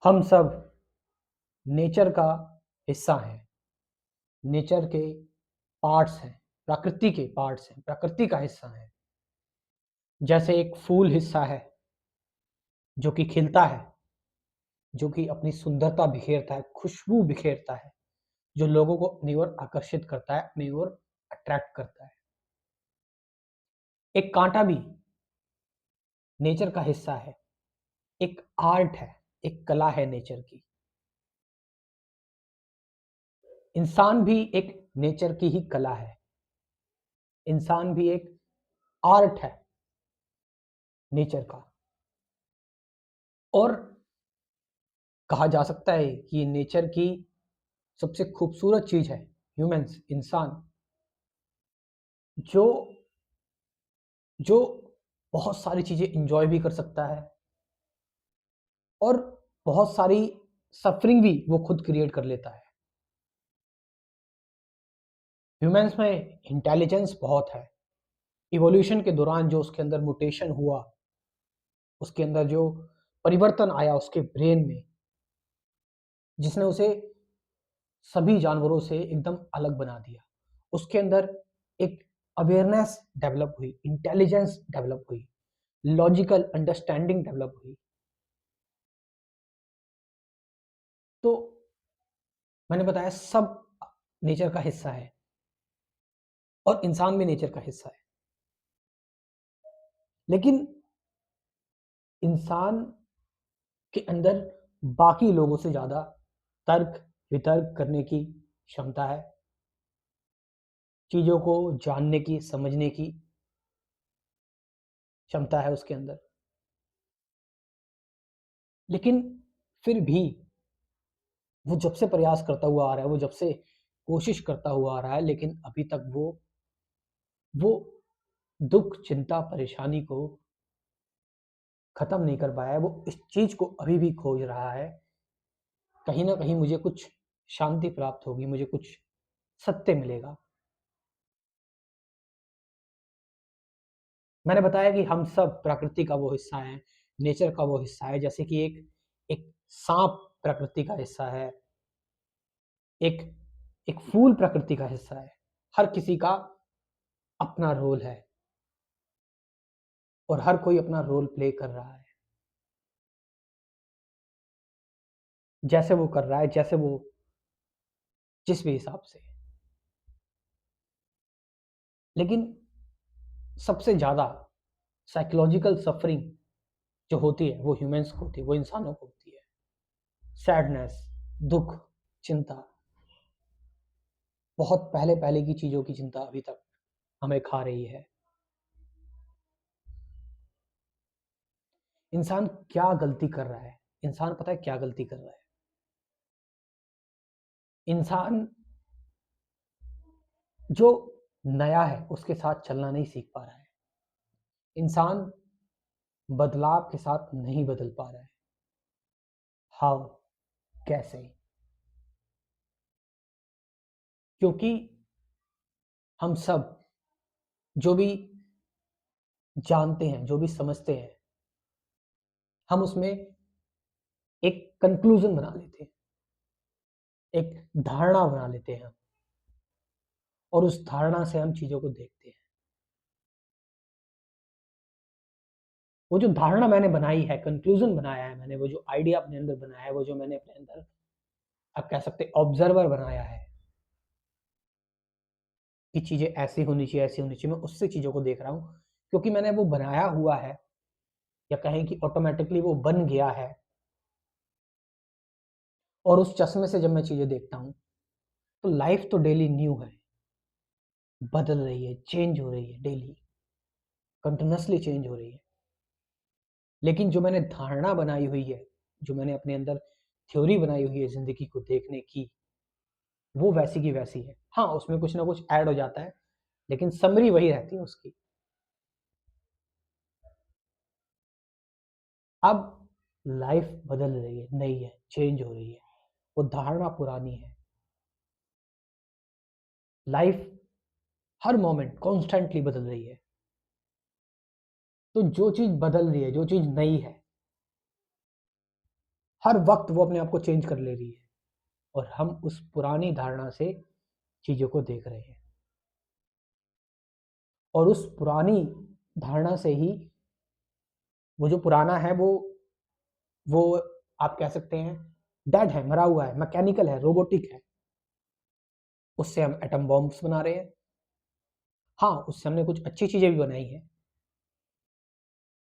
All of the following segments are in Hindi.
हम सब नेचर का हिस्सा हैं, नेचर के पार्ट्स हैं, प्रकृति के पार्ट्स हैं, प्रकृति का हिस्सा हैं। जैसे एक फूल हिस्सा है जो कि खिलता है, जो कि अपनी सुंदरता बिखेरता है, खुशबू बिखेरता है, जो लोगों को अपनी ओर आकर्षित करता है, अपनी ओर अट्रैक्ट करता है। एक कांटा भी नेचर का हिस्सा है, एक आर्ट है, एक कला है नेचर की। इंसान भी एक नेचर की ही कला है, इंसान भी एक आर्ट है नेचर का। और कहा जा सकता है कि नेचर की सबसे खूबसूरत चीज है ह्यूमंस, इंसान, जो जो बहुत सारी चीजें इंजॉय भी कर सकता है और बहुत सारी सफरिंग भी वो खुद क्रिएट कर लेता है। ह्यूमंस में इंटेलिजेंस बहुत है। इवोल्यूशन के दौरान जो उसके अंदर म्यूटेशन हुआ, उसके अंदर जो परिवर्तन आया उसके ब्रेन में, जिसने उसे सभी जानवरों से एकदम अलग बना दिया। उसके अंदर एक अवेयरनेस डेवलप हुई, इंटेलिजेंस डेवलप हुई, लॉजिकल अंडरस्टैंडिंग डेवलप हुई। तो मैंने बताया सब नेचर का हिस्सा है और इंसान भी नेचर का हिस्सा है। लेकिन इंसान के अंदर बाकी लोगों से ज्यादा तर्क वितर्क करने की क्षमता है, चीजों को जानने की, समझने की क्षमता है उसके अंदर। लेकिन फिर भी वो जब से प्रयास करता हुआ आ रहा है, वो जब से कोशिश करता हुआ आ रहा है, लेकिन अभी तक वो दुख, चिंता, परेशानी को खत्म नहीं कर पाया है। वो इस चीज को अभी भी खोज रहा है, कहीं ना कहीं मुझे कुछ शांति प्राप्त होगी, मुझे कुछ सत्य मिलेगा। मैंने बताया कि हम सब प्रकृति का वो हिस्सा है, नेचर का वो हिस्सा है। जैसे कि एक एक सांप प्रकृति का हिस्सा है, एक एक फूल प्रकृति का हिस्सा है। हर किसी का अपना रोल है और हर कोई अपना रोल प्ले कर रहा है, जैसे वो कर रहा है, जैसे वो जिस भी हिसाब से। लेकिन सबसे ज्यादा साइकोलॉजिकल सफरिंग जो होती है वो ह्यूमंस को होती है, वो इंसानों को होती है। सैडनेस, दुख, चिंता, बहुत पहले पहले की चीजों की चिंता अभी तक हमें खा रही है। इंसान क्या गलती कर रहा है? इंसान पता है क्या गलती कर रहा है? इंसान जो नया है उसके साथ चलना नहीं सीख पा रहा है। इंसान बदलाव के साथ नहीं बदल पा रहा है। हाउ? कैसे? क्योंकि हम सब जो भी जानते हैं, जो भी समझते हैं, हम उसमें एक कंक्लूजन बना लेते हैं, एक धारणा बना लेते हैं और उस धारणा से हम चीजों को देखते हैं। वो जो धारणा मैंने बनाई है, कंक्लूजन बनाया है मैंने, वो जो आइडिया अपने अंदर बनाया है, वो जो मैंने अपने अंदर, आप कह सकते ऑब्जर्वर बनाया है कि चीजें ऐसी होनी चाहिए, ऐसी होनी चाहिए, मैं उससे चीजों को देख रहा हूँ। क्योंकि मैंने वो बनाया हुआ है, या कहें कि ऑटोमेटिकली वो बन गया है। और उस चश्मे से जब मैं चीजें देखता हूँ तो लाइफ तो डेली न्यू है, बदल रही है, चेंज हो रही है, डेली कंटिन्यूसली चेंज हो रही है। लेकिन जो मैंने धारणा बनाई हुई है, जो मैंने अपने अंदर थ्योरी बनाई हुई है जिंदगी को देखने की, वो वैसी की वैसी है। हाँ, उसमें कुछ ना कुछ ऐड हो जाता है, लेकिन समरी वही रहती है उसकी। अब लाइफ बदल रही है, नई है, चेंज हो रही है, वो धारणा पुरानी है। लाइफ हर मोमेंट कॉन्स्टेंटली बदल रही है। तो जो चीज बदल रही है, जो चीज नई है, हर वक्त वो अपने आप को चेंज कर ले रही है और हम उस पुरानी धारणा से चीज़ों को देख रहे हैं और उस पुरानी धारणा से ही वो जो पुराना है वो आप कह सकते हैं डेड है, मरा हुआ है, मैकेनिकल है, रोबोटिक है। उससे हम एटम बॉम्ब्स बना रहे हैं। हाँ, उससे हमने कुछ अच्छी चीज़ें भी बनाई हैं,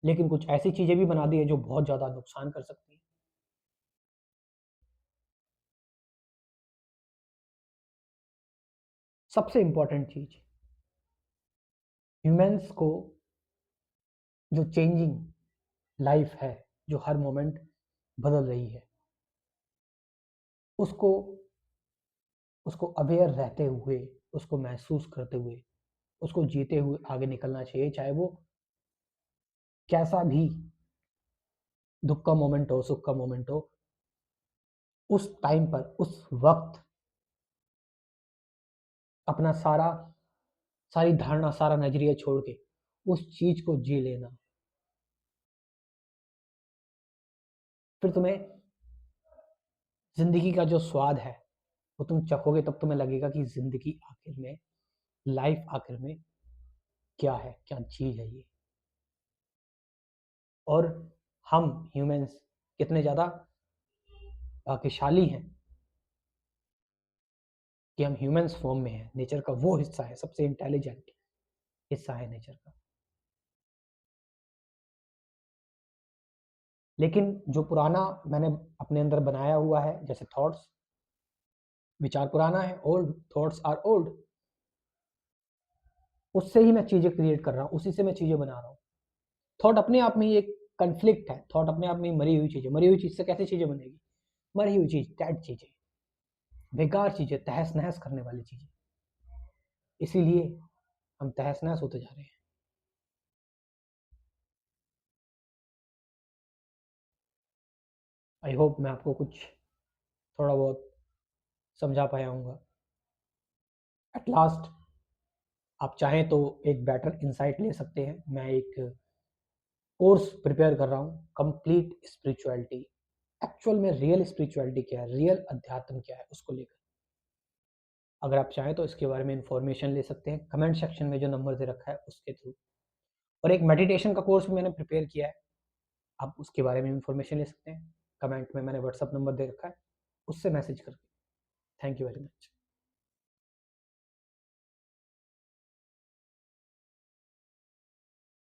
लेकिन कुछ ऐसी चीज़ें भी बना दी हैं जो बहुत ज़्यादा नुकसान कर सकती हैं। सबसे इम्पोर्टेंट चीज़, ह्यूमन्स को जो चेंजिंग लाइफ है, जो हर मोमेंट बदल रही है, उसको उसको अवेयर रहते हुए, उसको महसूस करते हुए, उसको जीते हुए आगे निकलना चाहिए, चाहे वो कैसा भी दुख का मोमेंट हो, सुख का मोमेंट हो, उस टाइम पर, उस वक्त अपना सारी धारणा, सारा नज़रिया छोड़ के उस चीज़ को जी लेना। फिर तुम्हें ज़िंदगी का जो स्वाद है, वो तुम चखोगे तब तुम्हें लगेगा कि ज़िंदगी आखिर में, लाइफ आखिर में क्या है, क्या चीज़ है ये। और हम ह्यूमन्स कितने ज़्यादा भाग्यशाली हैं कि हम ह्यूमन्स फॉर्म में हैं, नेचर का वो हिस्सा है, सबसे इंटेलिजेंट हिस्सा है नेचर का। लेकिन जो पुराना मैंने अपने अंदर बनाया हुआ है, जैसे थॉट्स, विचार पुराना है, ओल्ड थॉट्स आर ओल्ड, उससे ही मैं चीज़ें क्रिएट कर रहा हूँ, उसी से मैं चीज़ें बना रहा हूँ। थॉट अपने आप में ही एक कन्फ्लिक्ट है, थॉट अपने आप में ही मरी हुई चीज़ है। मरी हुई चीज़ से कैसे चीज़ें बनेगी? मरी हुई चीज़, डेड चीज़ें, बेकार चीज़ें, तहस-नहस करने वाली चीज़ें। इसीलिए हम तहस-नहस होते जा रहे हैं। आई होप मैं आपको कुछ थोड़ा बहुत समझा पाया हूँगा। एट लास्ट आप चाहें तो एक बेटर इनसाइट ले सकते हैं। मैं एक कोर्स प्रिपेयर कर रहा हूँ, कंप्लीट स्पिरिचुअलिटी। एक्चुअल में रियल स्पिरिचुअलिटी क्या है, रियल अध्यात्म क्या है, उसको लेकर। अगर आप चाहें तो इसके बारे में इन्फॉर्मेशन ले सकते हैं कमेंट सेक्शन में जो नंबर दे रखा है उसके थ्रू। और एक मेडिटेशन का कोर्स भी मैंने प्रिपेयर किया है, आप उसके बारे में इन्फॉर्मेशन ले सकते हैं। कमेंट में मैंने व्हाट्सअप नंबर दे रखा है, उससे मैसेज करके। Thank you very much.